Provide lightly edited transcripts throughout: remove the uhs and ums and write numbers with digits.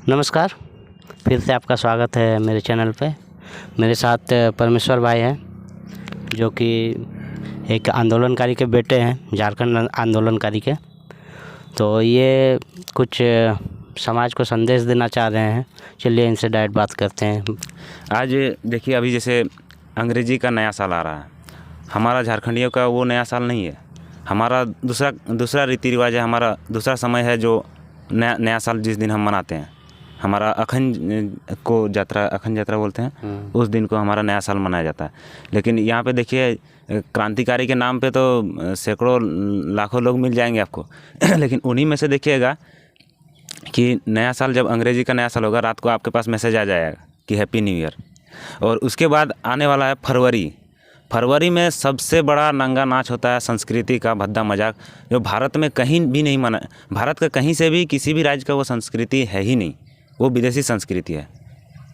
नमस्कार, फिर से आपका स्वागत है मेरे चैनल पे। मेरे साथ परमेश्वर भाई हैं, जो कि एक आंदोलनकारी के बेटे हैं, झारखंड आंदोलनकारी के। तो ये कुछ समाज को संदेश देना चाह रहे हैं। चलिए इनसे डायरेक्ट बात करते हैं। आज देखिए, अभी जैसे अंग्रेजी का नया साल आ रहा है, हमारा झारखंडियों का वो नया साल नहीं है। हमारा दूसरा रीति रिवाज है, हमारा दूसरा समय है जो नया साल जिस दिन हम मनाते हैं। हमारा अखंड यात्रा बोलते हैं, उस दिन को हमारा नया साल मनाया जाता है। लेकिन यहाँ पे देखिए, क्रांतिकारी के नाम पे तो सैकड़ों लाखों लोग मिल जाएंगे आपको लेकिन उन्हीं में से देखिएगा कि नया साल, जब अंग्रेजी का नया साल होगा, रात को आपके पास मैसेज आ जाएगा कि हैप्पी न्यू ईयर। और उसके बाद आने वाला है फरवरी में सबसे बड़ा नंगा नाच होता है, संस्कृति का भद्दा मजाक, जो भारत में कहीं भी नहीं मना। भारत का कहीं से भी किसी भी राज्य का वो संस्कृति है ही नहीं, वो विदेशी संस्कृति है।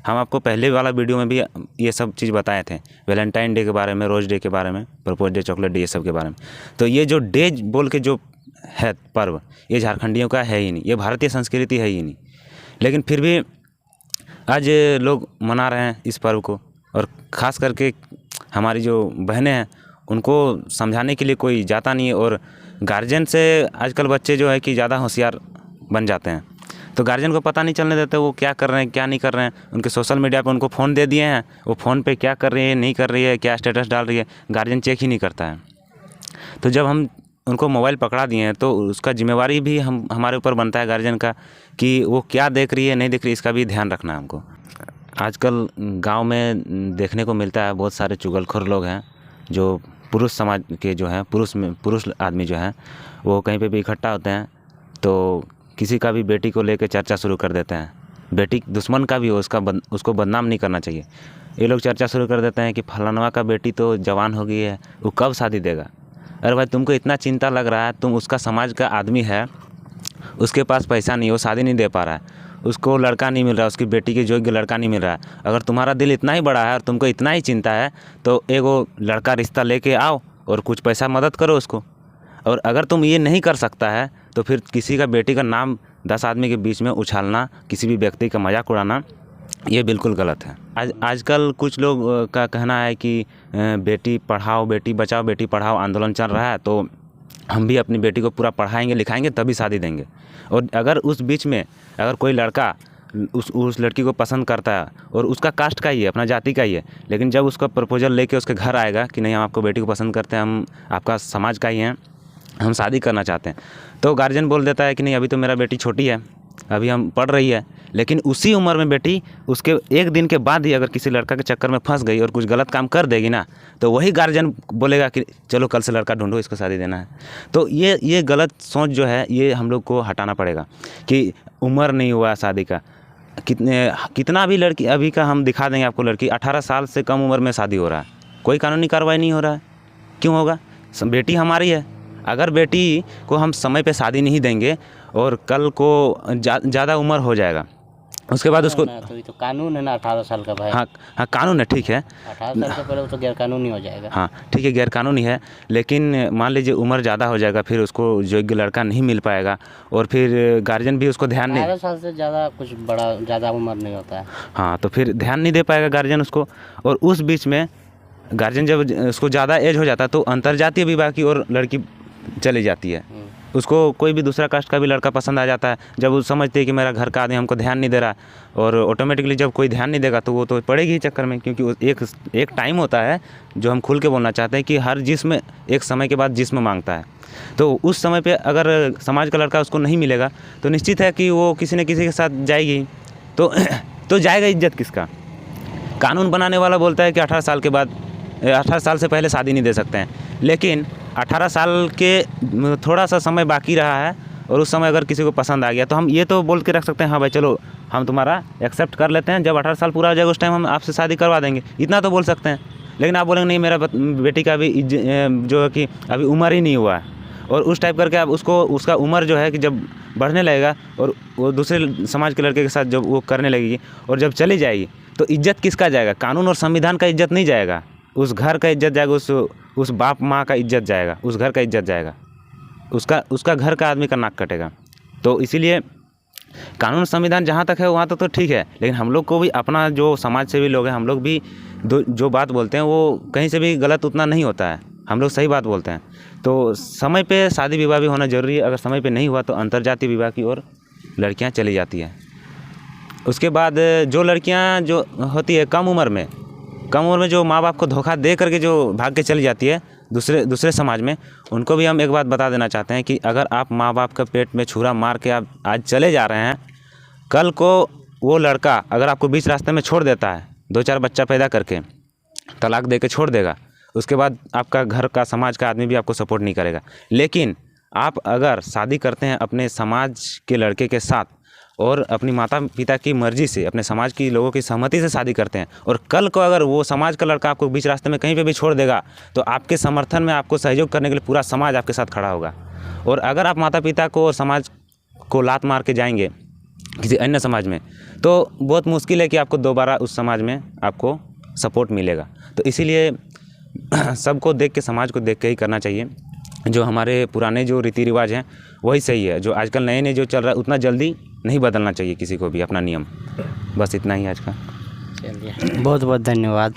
हम आपको पहले वाला वीडियो में भी ये सब चीज़ बताए थे, वैलेंटाइन डे के बारे में, रोज़ डे के बारे में, प्रपोज डे, चॉकलेट डे, ये सब के बारे में। तो ये जो डे बोल के जो है पर्व, ये झारखंडियों का है ही नहीं, ये भारतीय संस्कृति है ही नहीं। लेकिन फिर भी आज लोग मना रहे हैं इस पर्व को। और ख़ास करके हमारी जो बहनें हैं, उनको समझाने के लिए कोई जाता नहीं है। और गार्जियन से आजकल बच्चे जो है कि ज़्यादा होशियार बन जाते हैं, तो गार्जियन को पता नहीं चलने देते वो क्या कर रहे हैं, क्या नहीं कर रहे हैं। उनके सोशल मीडिया पे उनको फ़ोन दे दिए हैं, वो फ़ोन पे क्या कर रही है, नहीं कर रही है, क्या स्टेटस डाल रही है, गार्जियन चेक ही नहीं करता है। तो जब हम उनको मोबाइल पकड़ा दिए हैं, तो उसका जिम्मेवारी भी हमारे ऊपर बनता है गार्जियन का, कि वो क्या देख रही है, नहीं देख रही है, इसका भी ध्यान रखना है हमको। आजकल गांव में देखने को मिलता है, बहुत सारे चुगलखोर लोग हैं, जो पुरुष समाज के जो हैं, पुरुष आदमी जो हैं, वो कहीं पे भी इकट्ठा होते हैं, तो किसी का भी बेटी को लेकर चर्चा शुरू कर देते हैं। बेटी दुश्मन का भी हो, उसको बदनाम नहीं करना चाहिए। ये लोग चर्चा शुरू कर देते हैं कि फलानवा का बेटी तो जवान हो गई है, वो कब शादी देगा। अरे भाई, तुमको इतना चिंता लग रहा है, तुम उसका समाज का आदमी है, उसके पास पैसा नहीं, वो शादी नहीं दे पा रहा है, उसको लड़का नहीं मिल रहा, उसकी बेटी के योग्य लड़का नहीं मिल रहा है। अगर तुम्हारा दिल इतना ही बड़ा है और तुमको इतना ही चिंता है, तो एगो लड़का रिश्ता लेके आओ और कुछ पैसा मदद करो उसको। और अगर तुम ये नहीं कर सकता है, तो फिर किसी का बेटी का नाम 10 आदमी के बीच में उछालना, किसी भी व्यक्ति का मजाक उड़ाना, ये बिल्कुल गलत है। आजकल कुछ लोग का कहना है कि बेटी पढ़ाओ, बेटी बचाओ, बेटी पढ़ाओ आंदोलन चल रहा है, तो हम भी अपनी बेटी को पूरा पढ़ाएंगे लिखाएंगे तभी शादी देंगे। और अगर उस बीच में अगर कोई लड़का उस लड़की को पसंद करता है और उसका कास्ट का ही है, अपना जाति का ही है, लेकिन जब उसका प्रपोजल लेके उसके घर आएगा कि नहीं, हम आपको बेटी को पसंद करते हैं, हम आपका समाज का ही हैं, हम शादी करना चाहते हैं, तो गार्जियन बोल देता है कि नहीं, अभी तो मेरा बेटी छोटी है, अभी हम पढ़ रही है। लेकिन उसी उम्र में बेटी उसके एक दिन के बाद ही अगर किसी लड़का के चक्कर में फंस गई और कुछ गलत काम कर देगी ना, तो वही गार्जियन बोलेगा कि चलो कल से लड़का ढूंढो, इसको शादी देना है। तो ये गलत सोच जो है, ये हम लोग को हटाना पड़ेगा कि उम्र नहीं हुआ शादी का। कितना भी लड़की अभी का हम दिखा देंगे आपको, लड़की 18 साल से कम उम्र में शादी हो रहा है, कोई कानूनी कार्रवाई नहीं हो रहा है। क्यों होगा? बेटी हमारी है। अगर बेटी को हम समय पे शादी नहीं देंगे और कल को ज़्यादा उम्र हो जाएगा, उसके बाद उसको तो कानून है ना 18 साल का भाई। हाँ कानून है, ठीक है, 18 साल से पहले तो गैर कानूनी हो जाएगा। हाँ ठीक है, गैर कानूनी है, लेकिन मान लीजिए उम्र ज़्यादा हो जाएगा, फिर उसको योग्य लड़का नहीं मिल पाएगा, और फिर गार्जियन भी उसको ध्यान नहीं, 18 साल से ज़्यादा कुछ ज़्यादा उम्र नहीं होता है। हाँ, तो फिर ध्यान नहीं दे पाएगा गार्जियन उसको। और उस बीच में गार्जियन जब उसको ज़्यादा एज हो जाता है, तो अंतर्जातीय विवाह की और लड़की चली जाती है। उसको कोई भी दूसरा कास्ट का भी लड़का पसंद आ जाता है, जब वो समझते हैं कि मेरा घर का आदमी हमको ध्यान नहीं दे रहा, और ऑटोमेटिकली जब कोई ध्यान नहीं देगा तो वो तो पड़ेगी ही चक्कर में। क्योंकि एक टाइम होता है जो हम खुल के बोलना चाहते हैं कि हर जिस्म एक समय के बाद जिस्म मांगता है। तो उस समय पे अगर समाज का लड़का उसको नहीं मिलेगा, तो निश्चित है कि वो किसी न किसी के साथ जाएगी। तो जाएगा इज्जत किसका? कानून बनाने वाला बोलता है कि 18 साल के बाद, 18 साल से पहले शादी नहीं दे सकते हैं, लेकिन 18 साल के थोड़ा सा समय बाकी रहा है और उस समय अगर किसी को पसंद आ गया, तो हम ये तो बोल के रख सकते हैं, हाँ भाई चलो हम तुम्हारा एक्सेप्ट कर लेते हैं, जब 18 साल पूरा हो जाएगा उस टाइम हम आपसे शादी करवा देंगे, इतना तो बोल सकते हैं। लेकिन आप बोलेंगे नहीं, मेरा बेटी का भी जो है कि अभी उम्र ही नहीं हुआ है, और उस टाइप करके आप उसका उम्र जो है कि जब बढ़ने लगेगा और वो दूसरे समाज के लड़के के साथ जब वो करने लगेगी और जब चली जाएगी, तो इज्जत किसका जाएगा? कानून और संविधान का इज्जत नहीं जाएगा, उस घर का इज्जत जाएगा, उस बाप माँ का इज्जत जाएगा, उस घर का इज्जत जाएगा, उसका घर का आदमी का नाक कटेगा। तो इसीलिए कानून संविधान जहाँ तक है वहाँ तक तो ठीक है, लेकिन हम लोग को भी अपना जो समाज सेवी लोग हैं, हम लोग भी जो बात बोलते हैं वो कहीं से भी गलत उतना नहीं होता है, हम लोग सही बात बोलते हैं। तो समय पे शादी विवाह भी होना ज़रूरी है। अगर समय पे नहीं हुआ तो अंतर्जातीय विवाह की ओर लड़कियाँ चली जाती हैं। उसके बाद जो लड़कियाँ जो होती है कम उम्र में जो माँ बाप को धोखा दे करके जो भाग के चली जाती है दूसरे समाज में, उनको भी हम एक बात बता देना चाहते हैं कि अगर आप माँ बाप का पेट में छुरा मार के आप आज चले जा रहे हैं, कल को वो लड़का अगर आपको बीच रास्ते में छोड़ देता है, 2-4 बच्चा पैदा करके तलाक दे के छोड़ देगा, उसके बाद आपका घर का समाज का आदमी भी आपको सपोर्ट नहीं करेगा। लेकिन आप अगर शादी करते हैं अपने समाज के लड़के के साथ और अपनी माता पिता की मर्ज़ी से, अपने समाज की लोगों की सहमति से शादी करते हैं, और कल को अगर वो समाज का लड़का आपको बीच रास्ते में कहीं पे भी छोड़ देगा, तो आपके समर्थन में, आपको सहयोग करने के लिए पूरा समाज आपके साथ खड़ा होगा। और अगर आप माता पिता को और समाज को लात मार के जाएंगे किसी अन्य समाज में, तो बहुत मुश्किल है कि आपको दोबारा उस समाज में आपको सपोर्ट मिलेगा। तो इसीलिए सबको देख के, समाज को देख के ही करना चाहिए। जो हमारे पुराने जो रीति रिवाज हैं वही सही है। जो आजकल नए जो चल रहा है उतना जल्दी नहीं बदलना चाहिए किसी को भी अपना नियम। बस इतना ही आज का। चलिए, बहुत बहुत धन्यवाद।